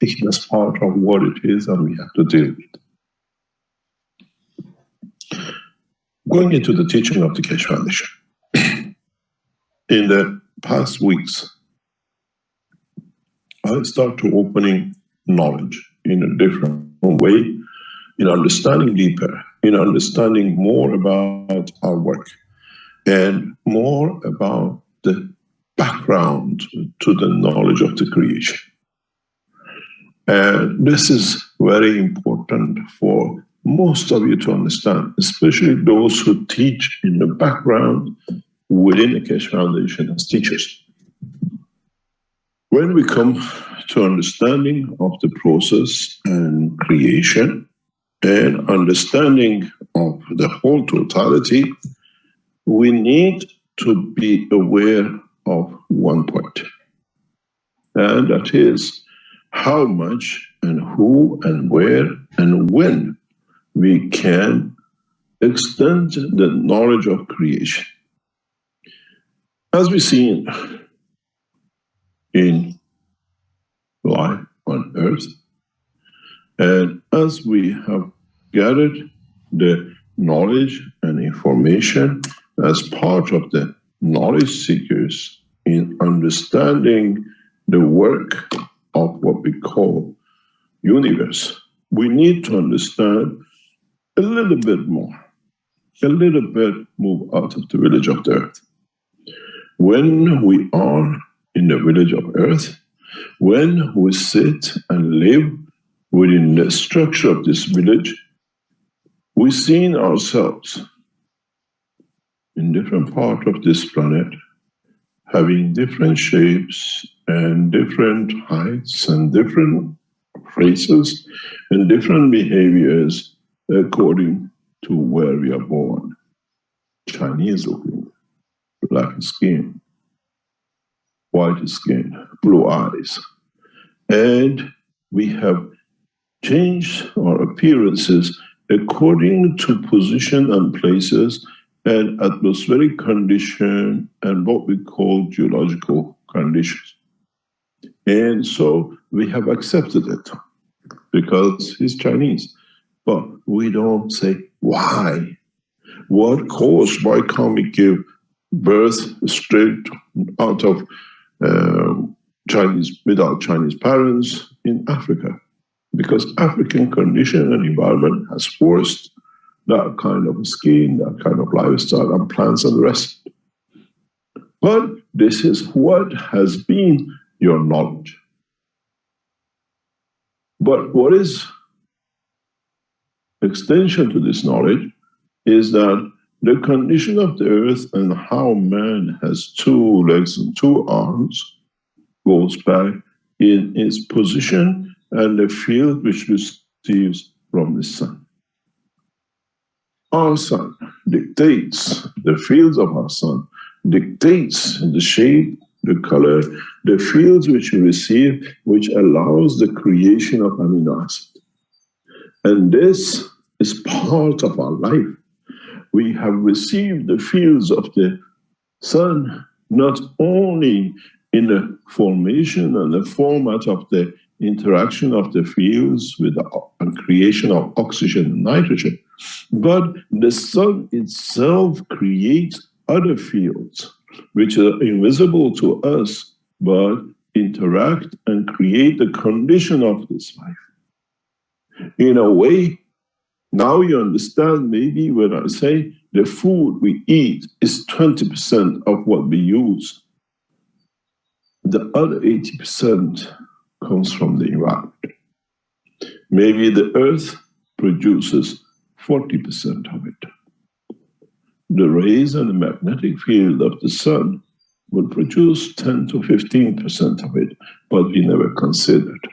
taken as part of what it is, and we have to deal with it. Going into the teaching of the Keshe Foundation, in the past weeks, I start to opening knowledge in a different way, in understanding deeper, in understanding more about our work, and more about the background to the knowledge of the creation. And this is very important for most of you to understand, especially those who teach in the background within the Keshe Foundation as teachers. When we come to understanding of the process and creation and understanding of the whole totality, we need to be aware of one point, and that is how much and who and where and when we can extend the knowledge of creation. As we've seen in life on earth, and as we have gathered the knowledge and information as part of the knowledge seekers in understanding the work of what we call universe, we need to understand a little bit more, a little bit move out of the village of the earth. When we are in the village of earth, when we sit and live within the structure of this village, we see ourselves in different parts of this planet, having different shapes and different heights and different faces and different behaviors according to where we are born. Chinese looking, black skin, white skin, blue eyes. And we have changed our appearances according to position and places and atmospheric condition and what we call geological conditions. And so we have accepted it because he's Chinese. But we don't say why. What caused? Why can't we give birth straight out of Chinese, without Chinese parents in Africa? Because African condition and environment has forced that kind of skin, that kind of lifestyle, and plants and the rest. But this is what has been your knowledge. But what is extension to this knowledge is that the condition of the earth and how man has 2 legs and 2 arms goes back in its position and the field which receives from the sun. Our sun dictates, the fields of our sun dictates the shape, the color, the fields which we receive, which allows the creation of amino acids. And this is part of our life. We have received the fields of the sun, not only in the formation and the format of the interaction of the fields with the creation of oxygen and nitrogen, but the sun itself creates other fields which are invisible to us, but interact and create the condition of this life. In a way, now you understand maybe when I say the food we eat is 20% of what we use. The other 80% comes from the environment. Maybe the earth produces 40% of it. The rays and the magnetic field of the sun will produce 10 to 15% of it, but we never considered.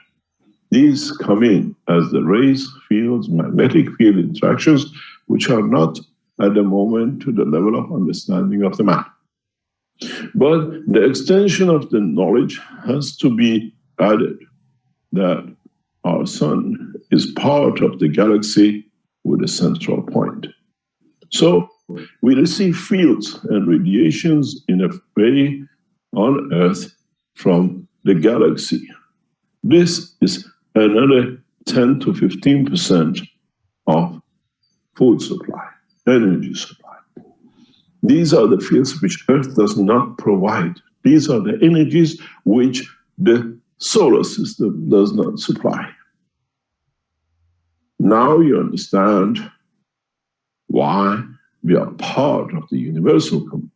These come in as the rays, fields, magnetic field interactions, which are not at the moment to the level of understanding of the man. But the extension of the knowledge has to be added that our sun is part of the galaxy with a central point. So we receive fields and radiations in a way on Earth from the galaxy. This is another 10 to 15% of food supply, energy supply. These are the fields which Earth does not provide. These are the energies which the solar system does not supply. Now you understand why we are part of the universal community.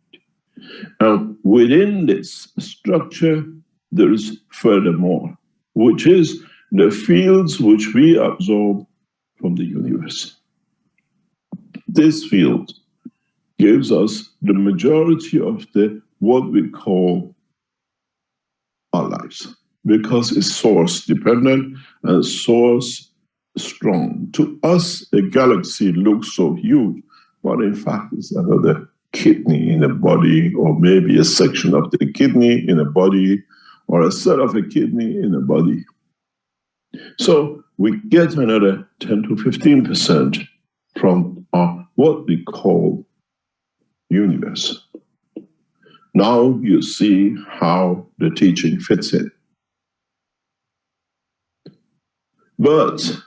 And within this structure, there is furthermore, which is the fields which we absorb from the universe. This field gives us the majority of the what we call our lives, because it's source dependent and source strong. To us, a galaxy looks so huge, but in fact it's another kidney in a body, or maybe a section of the kidney in a body, or a set of a kidney in a body. So we get another 10 to 15% from our what we call universe. Now you see how the teaching fits in. But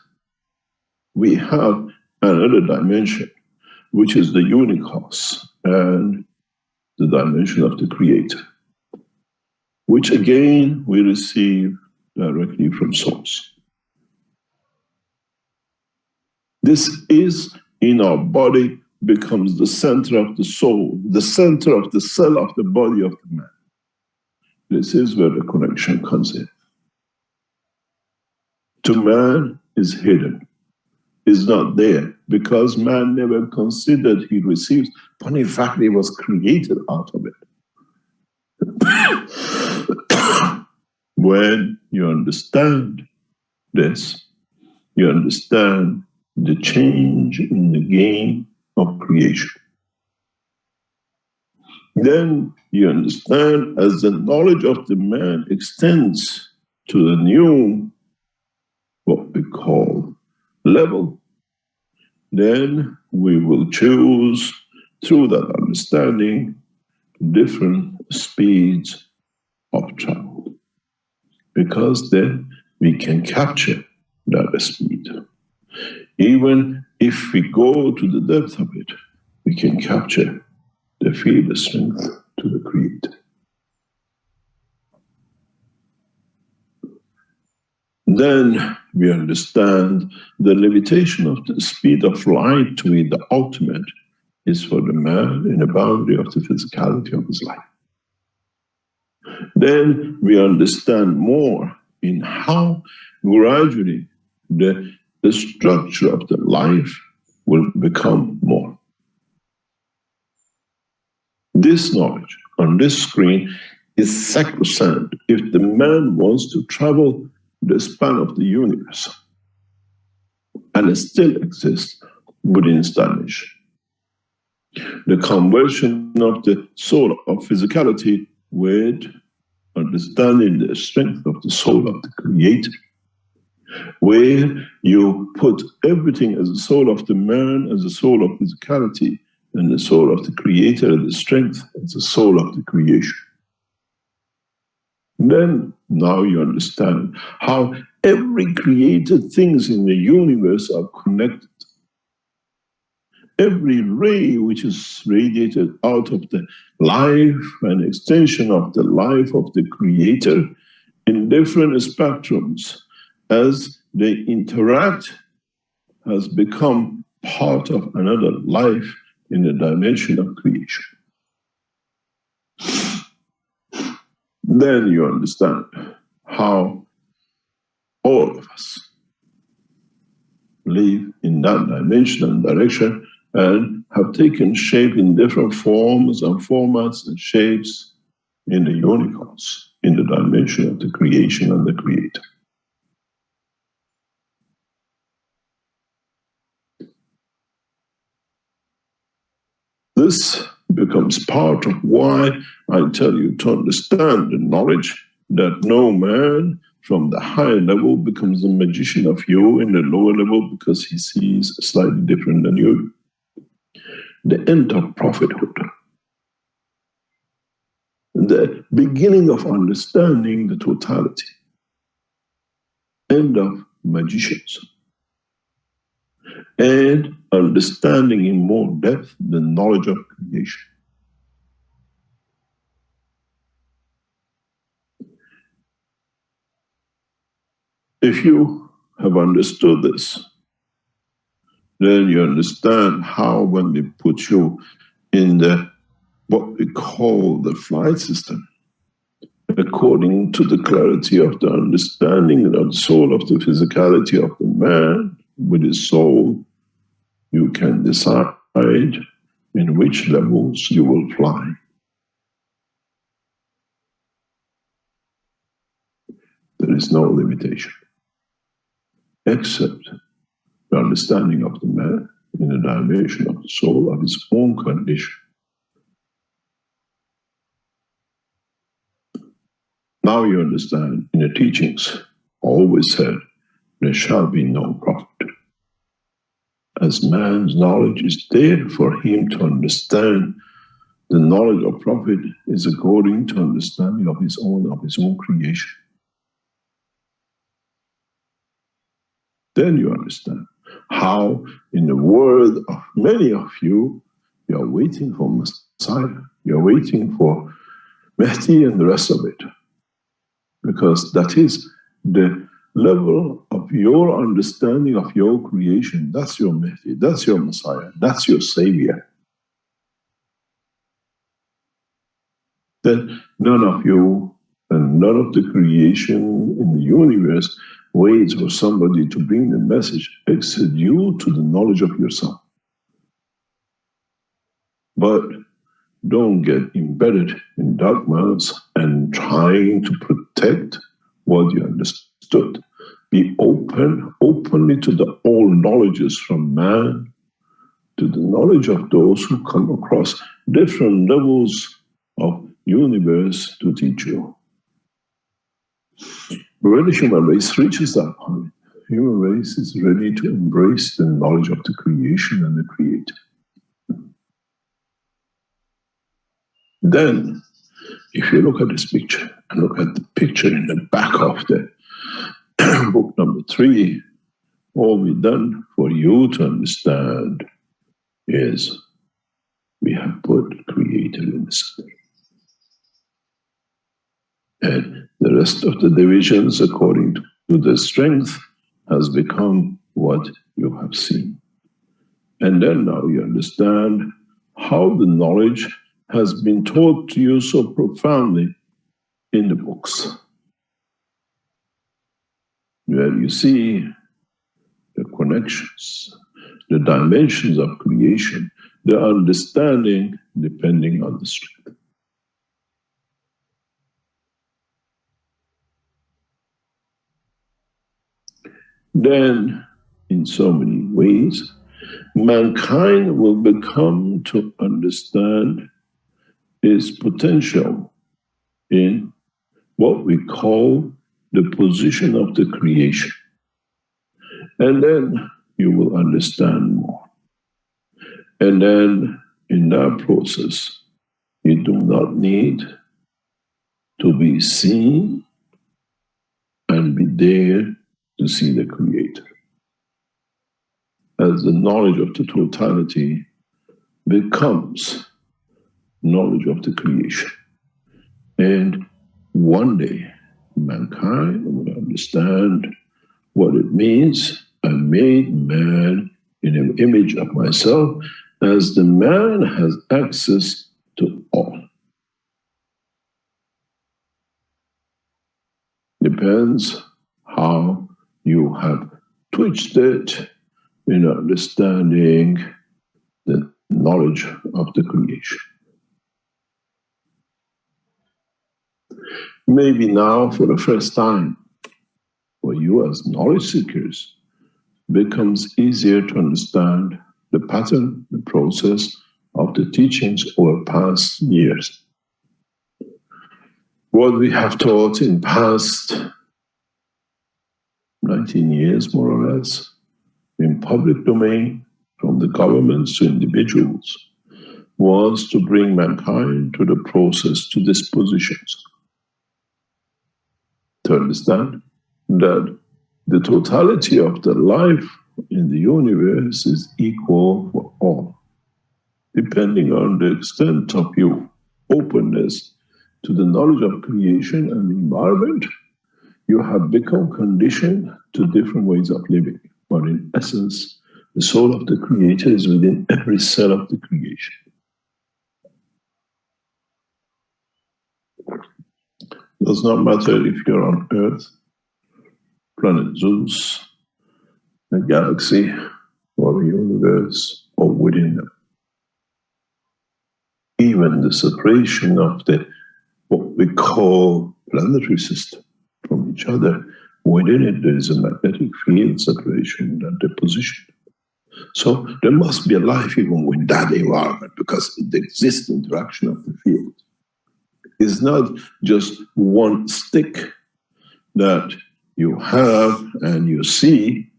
we have another dimension, which is the unicos and the dimension of the Creator, which again we receive directly from Source. This is in our body, becomes the center of the soul, the center of the cell of the body of the man. This is where the connection comes in. To man is hidden, is not there, because man never considered he receives, but in fact he was created out of it. When you understand this, you understand the change in the game of creation. Then you understand, as the knowledge of the man extends to the new, what we call level, then we will choose, through that understanding, different speeds of travel, because then we can capture that speed. Even if we go to the depth of it, we can capture the field strength to the Creator. Then we understand the limitation of the speed of light to be the ultimate is for the man in the boundary of the physicality of his life. Then we understand more in how gradually the structure of the life will become more. This knowledge on this screen is sacrosanct if the man wants to travel the span of the universe, and it still exists within its dimension. The conversion of the soul of physicality with understanding the strength of the soul of the Creator, where you put everything as the soul of the man, as the soul of physicality, and the soul of the Creator, and the strength as the soul of the creation. Then, now you understand how every created things in the universe are connected. Every ray which is radiated out of the life and extension of the life of the Creator in different spectrums, as they interact, has become part of another life in the dimension of creation. Then you understand how all of us live in that dimension and direction and have taken shape in different forms and formats and shapes in the universe, in the dimension of the creation and the Creator. This becomes part of why I tell you to understand the knowledge that no man from the higher level becomes a magician of you in the lower level because he sees slightly different than you. The end of prophethood, the beginning of understanding the totality. and of magicians, and understanding in more depth the knowledge of creation. If you have understood this, then you understand how when they put you in the what we call the flight system, according to the clarity of the understanding of the soul of the physicality of the man with his soul, you can decide in which levels you will fly. There is no limitation, except the understanding of the man in the dimension of the soul of his own condition. Now you understand, in the teachings, always said, there shall be no prophet. As man's knowledge is there for him to understand, the knowledge of prophet is according to understanding of his own creation. Then you understand how in the world of many of you, you are waiting for Messiah, you are waiting for Mahdi and the rest of it. Because that is the level of your understanding of your creation. That's your Mahdi, that's your Messiah, that's your Savior. Then none of you and none of the creation in the universe waits for somebody to bring the message except you to the knowledge of yourself. But don't get embedded in dogmas and trying to protect what you understood. Be openly to the all knowledges from man, to the knowledge of those who come across different levels of universe to teach you. When the human race reaches that point, the human race is ready to embrace the knowledge of the creation and the creator. Then, if you look at this picture, and look at the picture in the back of the book number 3, all we've done for you to understand is we have put creator in the center. And the rest of the divisions, according to the strength, has become what you have seen. And then now you understand how the knowledge has been taught to you so profoundly in the books, where you see the connections, the dimensions of creation, the understanding depending on the strength. Then, in so many ways, mankind will become to understand its potential in what we call the position of the creation. And then you will understand more. And then in that process, you do not need to be seen and be there to see the Creator. As the knowledge of the totality becomes knowledge of the creation. And one day, mankind will understand what it means. I made man in an image of myself, as the man has access to all. Depends how you have twitched it in understanding the knowledge of the creation. Maybe now, for the first time, for you as knowledge seekers, becomes easier to understand the pattern, the process of the teachings over past years. What we have taught in past 19 years, more or less, in public domain, from the governments to individuals, was to bring mankind to the process, to dispositions. To understand that the totality of the life in the universe is equal for all. Depending on the extent of your openness to the knowledge of creation and the environment, you have become conditioned to different ways of living. But in essence, the soul of the Creator is within every cell of the creation. It does not matter if you're on Earth, planet Zeus, a galaxy, or a universe, or within them. Even the separation of the what we call planetary system from each other, within it there is a magnetic field separation and deposition. So there must be a life even with that environment, because it exists interaction of the field. It's not just one stick that you have and you see,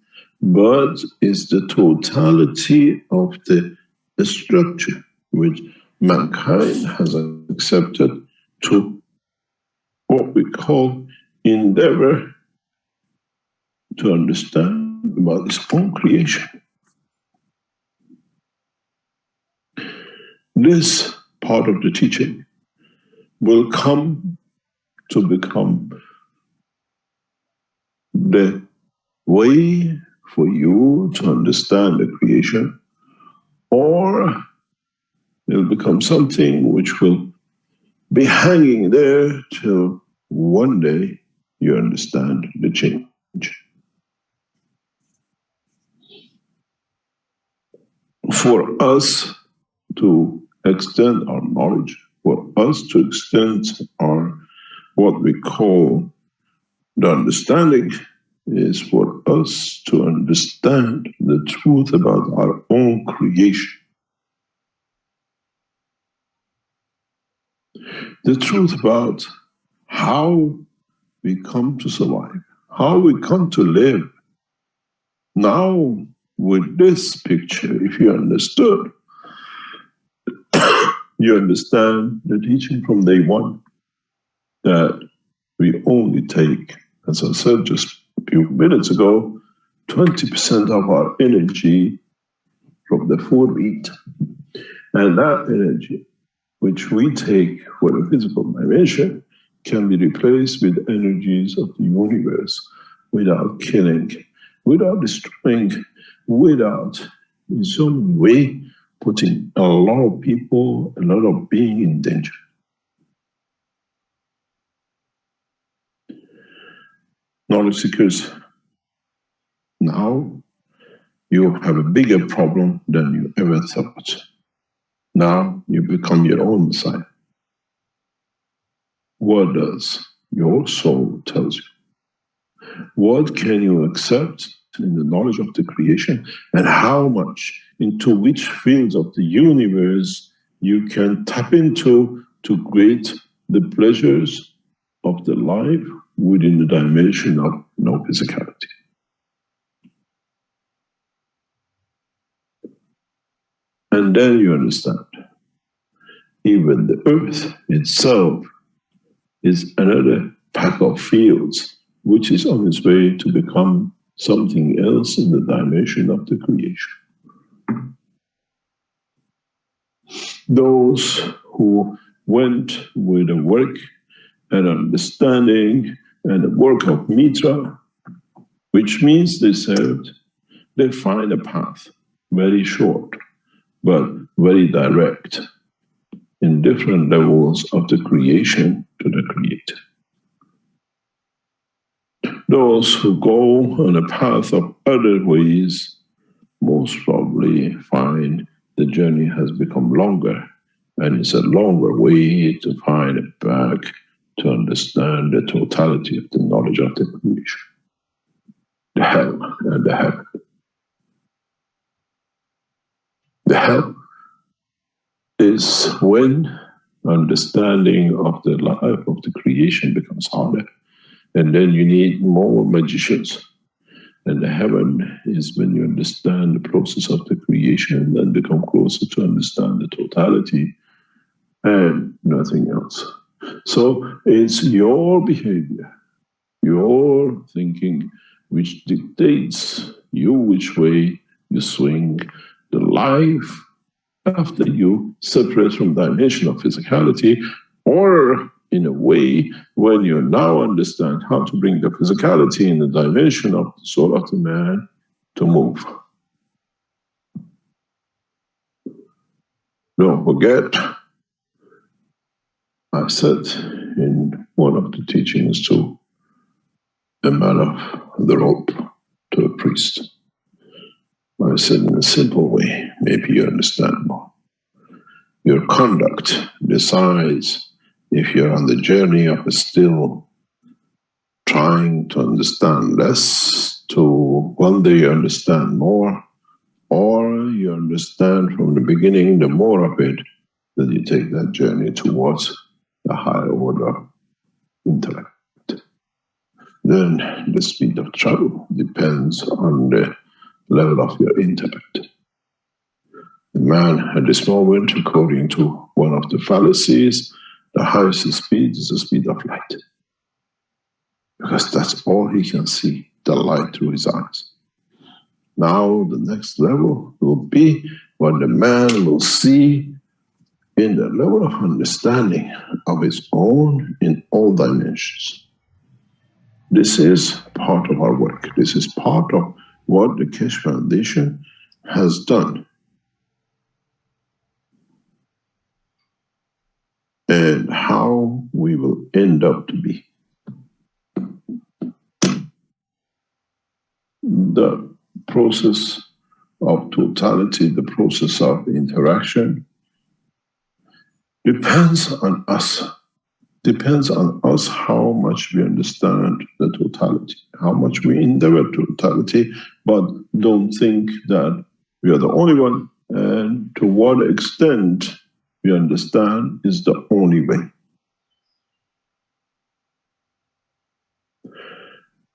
but it's the totality of the structure which mankind has accepted to what we call endeavor to understand about its own creation. This part of the teaching will come to become the way for you to understand the creation, or it will become something which will be hanging there till one day you understand the change. For us to extend our knowledge, for us to extend our what we call the understanding, is for us to understand the truth about our own creation. The truth about how we come to survive, how we come to live. Now, with this picture, if you understood, you understand the teaching from day one, that we only take, as I said just a few minutes ago, 20% of our energy from the food we eat. And that energy, which we take for the physical dimension, can be replaced with energies of the universe without killing, without destroying, without, in some way, putting a lot of people, a lot of beings in danger. Knowledge seekers, now you have a bigger problem than you ever thought. Now you become your own Messiah. What does your soul tell you? What can you accept in the knowledge of the creation, and how much, into which fields of the universe you can tap into to create the pleasures of the life within the dimension of no physicality. And then you understand, even the earth itself is another pack of fields which is on its way to become something else in the dimension of the creation. Those who went with the work and understanding and the work of Mitra, which means they said, they find a path, very short, but very direct, in different levels of the creation to the Creator. Those who go on a path of other ways most probably find the journey has become longer, and it's a longer way to find it back to understand the totality of the knowledge of the creation, the hell and the heaven. The hell is when understanding of the life of the creation becomes harder, and then you need more magicians. And the heaven is when you understand the process of the creation and become closer to understand the totality and nothing else. So it's your behavior, your thinking, which dictates you which way you swing the life after you separate from dimension of physicality, or in a way when you now understand how to bring the physicality in the dimension of the soul of the man to move. Don't forget, I said in one of the teachings to a man of the rope, to a priest, I said in a simple way, maybe you understand more. Your conduct decides if you're on the journey of still trying to understand less to one day you understand more, or you understand from the beginning the more of it, that you take that journey towards a higher order intellect. Then the speed of travel depends on the level of your intellect. The man at this moment, according to one of the fallacies, the highest speed is the speed of light. Because that's all he can see, the light through his eyes. Now the next level will be what the man will see in the level of understanding of his own in all dimensions. This is part of our work. This is part of what the Keshe Foundation has done. And how we will end up to be. The process of totality, the process of interaction, depends on us. Depends on us how much we understand the totality, how much we endeavor totality, but don't think that we are the only one, and to what extent we understand is the only way.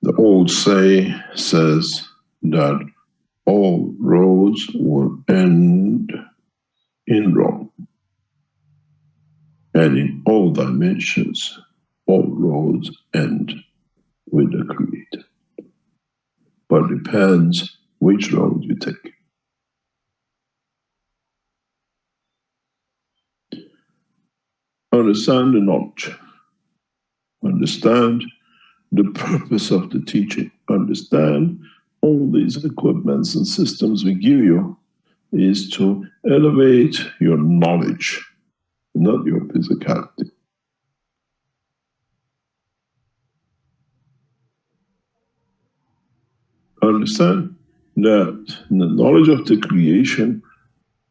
The old say says that all roads will end in Rome. And in all dimensions, all roads end with the Creator. But it depends which road you take. Understand the knowledge. Understand the purpose of the teaching. Understand all these equipments and systems we give you is to elevate your knowledge, not your physicality. Understand that the knowledge of the creation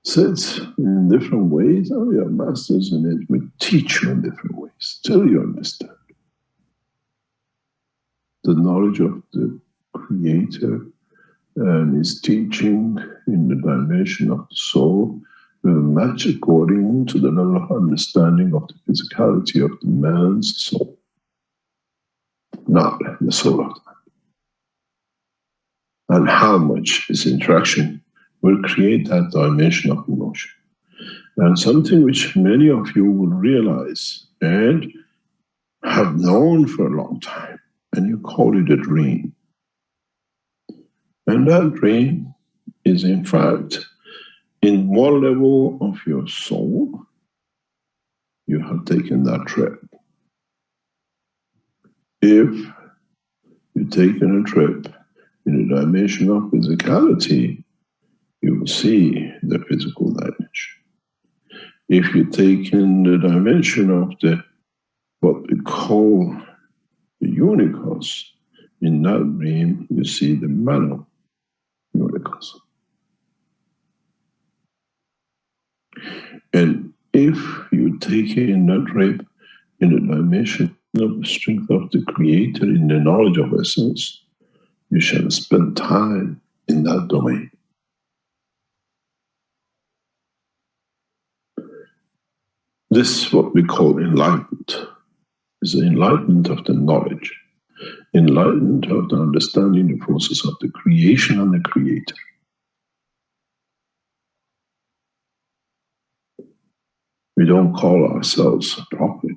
sits in different ways, and we are masters in it. We teach you in different ways till you understand. The knowledge of the Creator and his teaching in the dimension of the soul will match according to the level of understanding of the physicality of the man's soul, not the soul of the man. And how much this interaction will create that dimension of emotion. And something which many of you will realize and have known for a long time, and you call it a dream. And that dream is in fact, in one level of your soul, you have taken that trip. If you've taken a trip in the dimension of physicality, you will see the physical dimension. If you take in the dimension of the what we call the unicos, in that dream you see the mallow unicos. And if you take in that trip in the dimension of the strength of the Creator in the knowledge of essence, you shall spend time in that domain. This is what we call enlightenment. It's the enlightenment of the knowledge, enlightenment of the understanding the process of the creation and the Creator. We don't call ourselves a prophet.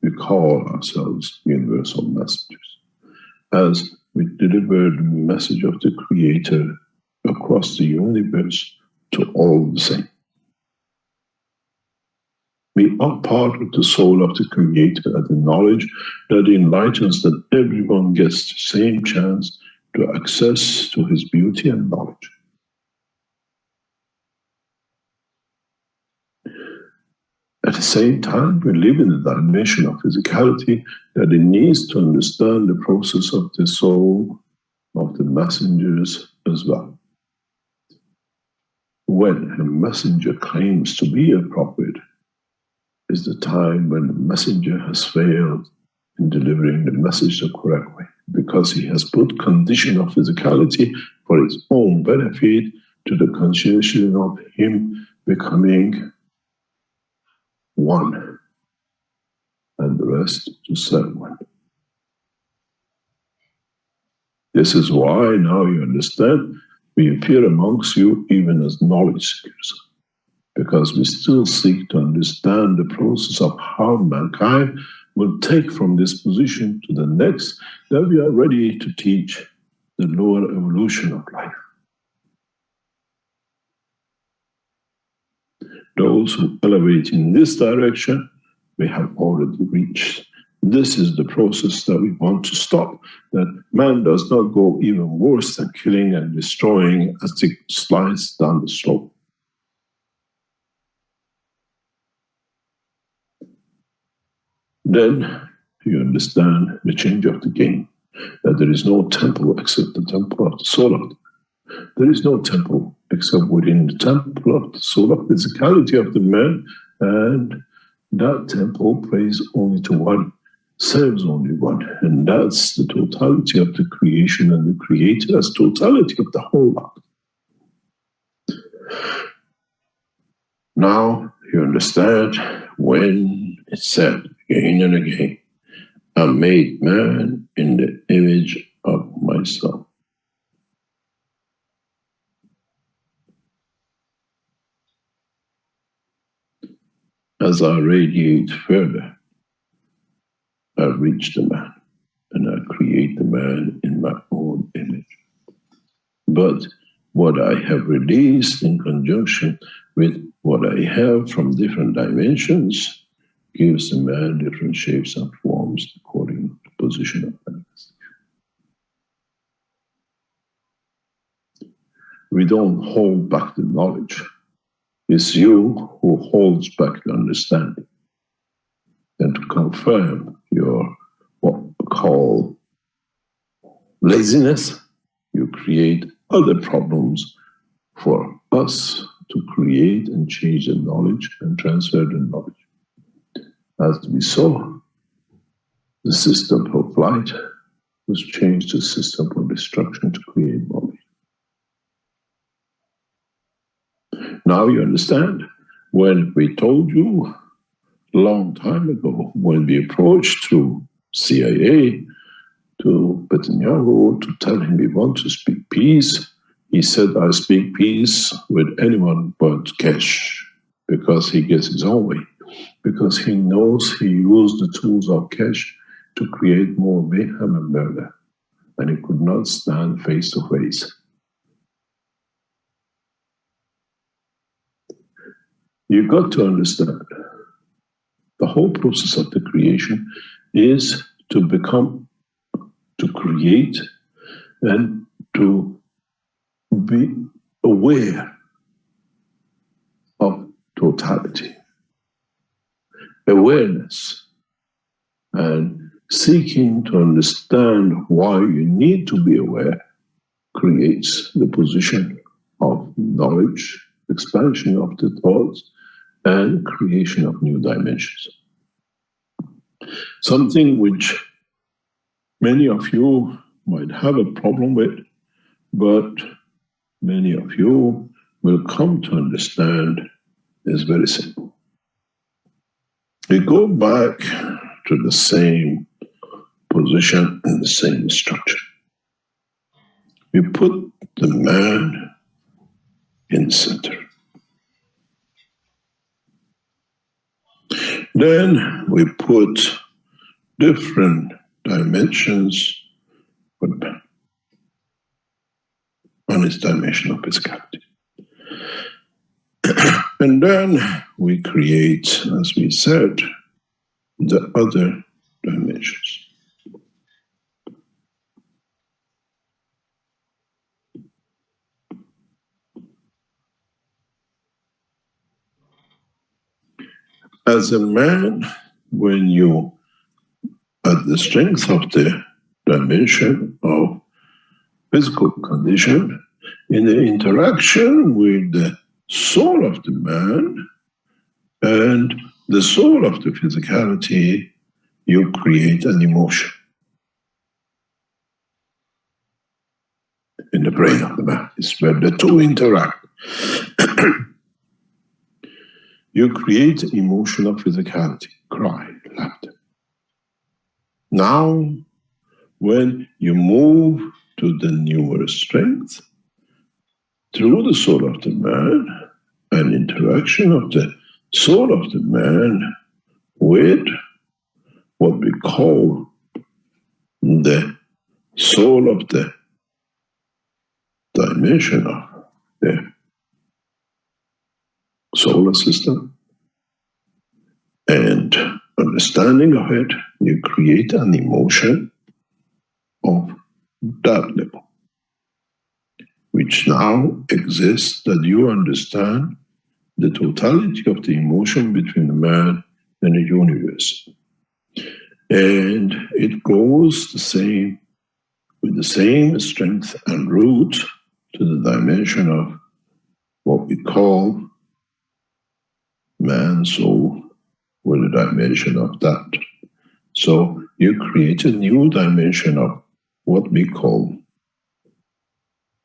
We call ourselves universal messengers. As we deliver the message of the Creator across the universe to all the same. We are part of the soul of the Creator and the knowledge that enlightens that everyone gets the same chance to access to his beauty and knowledge. At the same time, we live in a dimension of physicality that it needs to understand the process of the soul of the messengers as well. When a messenger claims to be a prophet, is the time when the messenger has failed in delivering the message the correct way, because he has put condition of physicality for his own benefit to the consideration of him becoming one, and the rest to serve one. This is why now you understand we appear amongst you even as knowledge seekers, because we still seek to understand the process of how mankind will take from this position to the next, that we are ready to teach the lower evolution of life. Those who elevate in this direction, we have already reached. This is the process that we want to stop, that man does not go even worse than killing and destroying as it slides down the slope. Then you understand the change of the game, that there is no temple except the temple of the soul of the man. There is no temple except within the temple of the soul of physicality of the man, and that temple prays only to one, serves only one, and that's the totality of the creation and the Creator as totality of the whole lot. Now you understand when it's said again and again, I made man in the image of myself. As I radiate further, I reach the man, and I create the man in my own image. But what I have released in conjunction with what I have from different dimensions gives the man different shapes and forms according to the position of manifestation. We don't hold back the knowledge. It's you who holds back the understanding. And to confirm your what we call laziness, you create other problems for us to create and change the knowledge and transfer the knowledge. As we saw, the system for flight was changed to a system for destruction to create knowledge. Now you understand, when we told you a long time ago, when we approached through CIA to Netanyahu to tell him we want to speak peace, he said, I speak peace with anyone but Cash, because he gets his own way, because he knows he used the tools of Cash to create more mayhem and murder, and he could not stand face to face. You got to understand, the whole process of the creation is to become, to create, and to be aware of totality. Awareness and seeking to understand why you need to be aware creates the position of knowledge, expansion of the thoughts, and creation of new dimensions. Something which many of you might have a problem with, but many of you will come to understand is very simple. We go back to the same position and the same structure. We put the man in the center. Then we put different dimensions for the man. on its dimension of physicality. And then we create, as we said, the other dimensions. As a man, when you, at the strength of the dimension of physical condition, in the interaction with the soul of the man and the soul of the physicality, you create an emotion in the brain of the man. It's where the two interact. You create emotion of physicality, cry, laughter. Now, when you move to the newer strength, through the soul of the man, an interaction of the soul of the man with what we call the soul of the dimension of the solar system, and understanding of it, you create an emotion of that level, which now exists, that you understand the totality of the emotion between the man and the universe. And it goes the same, with the same strength and root to the dimension of what we call man, soul, with a dimension of that. So you create a new dimension of what we call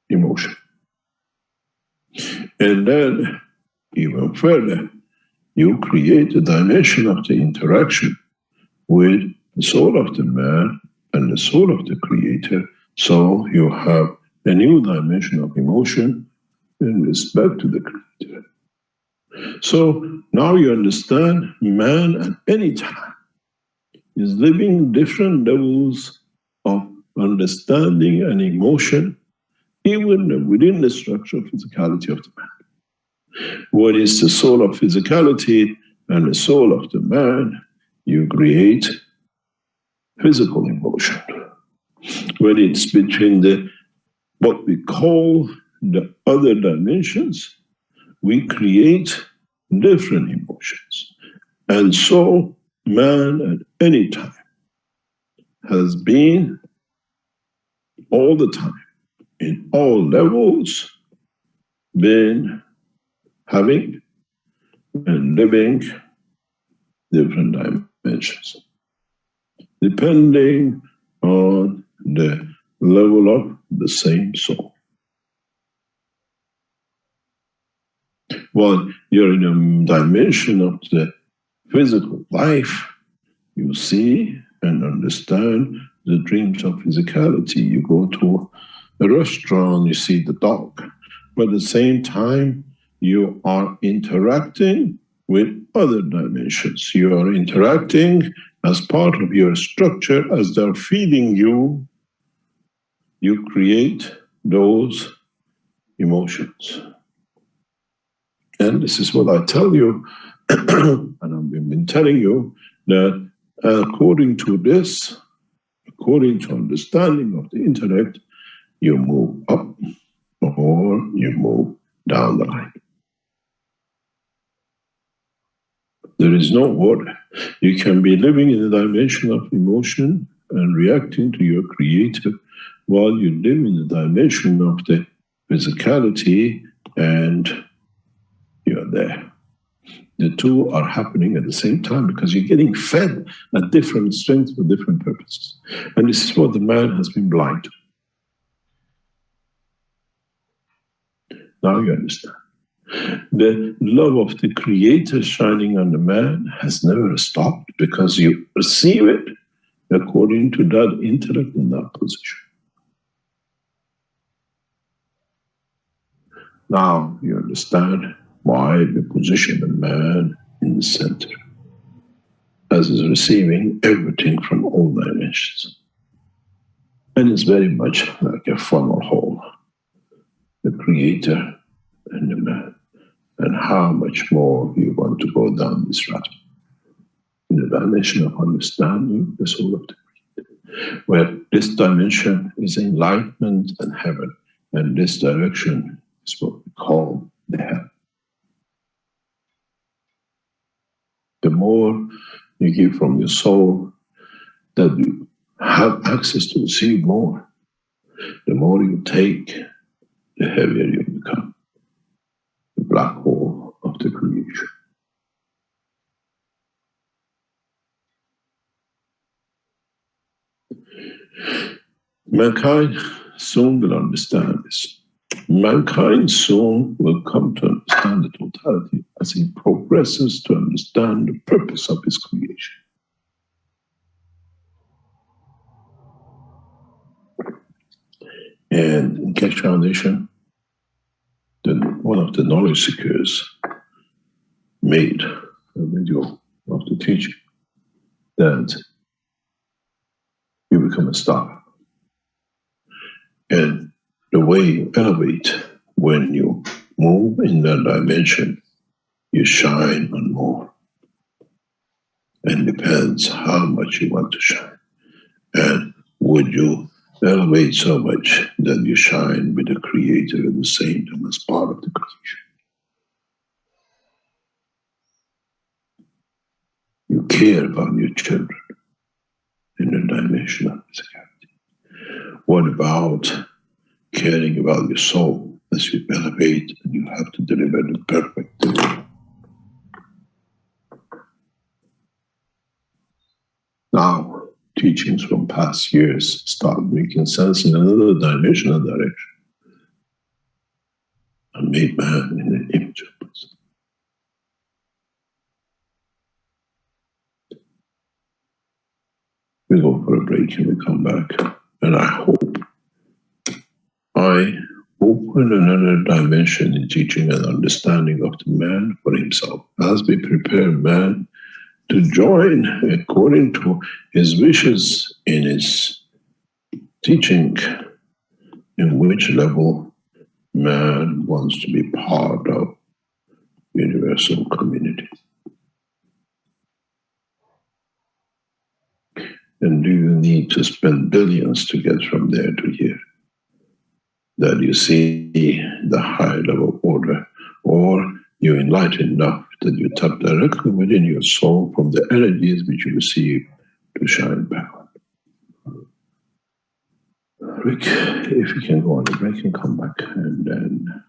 emotion. And then, even further, you create a dimension of the interaction with the soul of the man and the soul of the creator. So you have a new dimension of emotion in respect to the creator. So now you understand man at any time is living different levels of understanding and emotion, even within the structure of physicality of the man. What is the soul of physicality and the soul of the man, you create physical emotion. When it's between the what we call the other dimensions, we create different emotions. And so man at any time has been all the time, in all levels, been having and living different dimensions, depending on the level of the same soul. While you're in a dimension of the physical life, you see and understand the dreams of physicality. You go to a restaurant, you see the dog, but at the same time, you are interacting with other dimensions. You are interacting as part of your structure, as they're feeding you, you create those emotions. And this is what I tell you, and I've been telling you, that according to this, according to understanding of the intellect, you move up or you move down the line. There is no order. You can be living in the dimension of emotion and reacting to your creator while you live in the dimension of the physicality and you're there. The two are happening at the same time because you're getting fed at different strengths for different purposes. And this is what the man has been blind to. Now you understand. The love of the creator shining on the man has never stopped because you perceive it according to that intellect and that position. Now you understand why we position the man in the center, as is receiving everything from all dimensions. And it's very much like a funnel hole. Creator and the man, and how much more you want to go down this rabbit in the dimension of understanding the soul of the Creator, where this dimension is enlightenment and heaven, and this direction is what we call the hell. The more you give from your soul, that you have access to receive more. The more you take, the heavier you become. The black hole of the creation. Mankind soon will understand this. Mankind soon will come to understand the totality as he progresses to understand the purpose of his creation. And in Keshe Foundation, one of the knowledge seekers made a video of the teaching that you become a star. And the way you elevate when you move in that dimension, you shine on more. And depends how much you want to shine. And would you elevate so much that you shine with the Creator at the same time as part of the creation? You care about your children in the dimension of physicality. What about caring about your soul as you elevate and you have to deliver the perfect delivery? Now, teachings from past years start making sense in another dimensional direction. I made man in the image of myself. We go for a break and we come back. And I hope I open another dimension in teaching and understanding of the man for himself as we prepare man to join according to his wishes in his teaching, in which level man wants to be part of universal community. And do you need to spend billions to get from there to here? That you see the high level order, or you're enlightened enough that you tap directly within your soul from the energies which you receive to shine back on. Rick, if you can go on the break and come back, and then